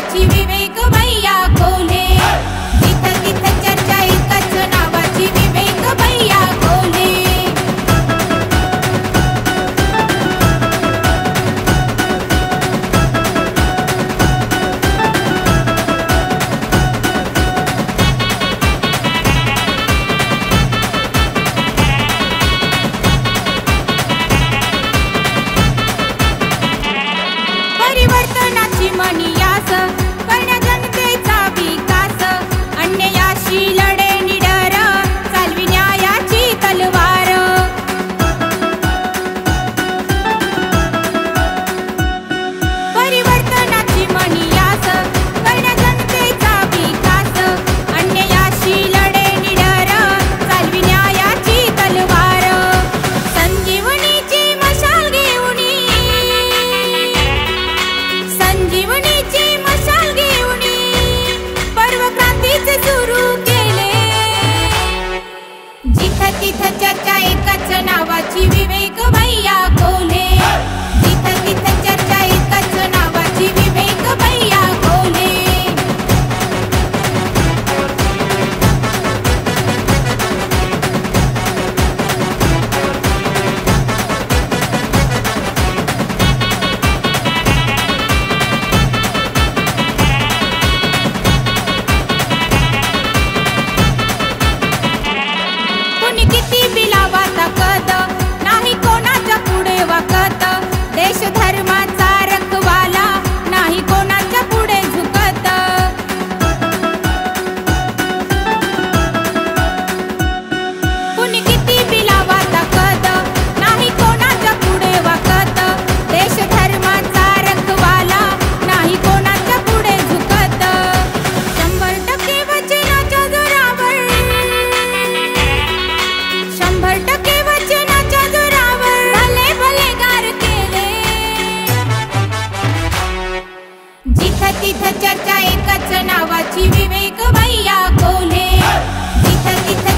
नावाची विवेक भैया कोल्हे। जिथं तिथं चर्चा एकच नावाची विवेक भैया कोल्हे। परिवर्तनाची मनियास करण्या जनतेचा विकास। अन्यायाशी लढे निडर चालवी न्यायाची तलवार। परिवर्तनाची मनियास करण्या जनतेचा विकास। अन्यायाशी लढे निडर चालवी न्यायाची तलवार। संजीवनीची मशाल घेऊनी संजीवनीची मशाल घेऊनी पर्व क्रांतीचे सुरू केले। जिथं तिथं चर्चा एकच नावाची विवेक भैया कोल्हे। जिथं तिथं चर्चा एकच नावाची विवेक भैया कोल्हे। कोणी किती बिलावा ताकद नाही कोणाच्या पुढे वाकत। देश धर्माचा रखवाला नाही कोणाच्या पुढे झुकत। कोणी किती बिलावा ताकद नाही कोणाच्या पुढे वाकत। देश धर्माचा रखवाला नाही कोणाच्या पुढे झुकत। 100% वचनाच्या जोरावर 100% वचनाच्या जोरावर भले भले गार केले। जिथं तिथं चर्चा एकच नावाची विवेक भैया कोल्हे। जिथं तिथं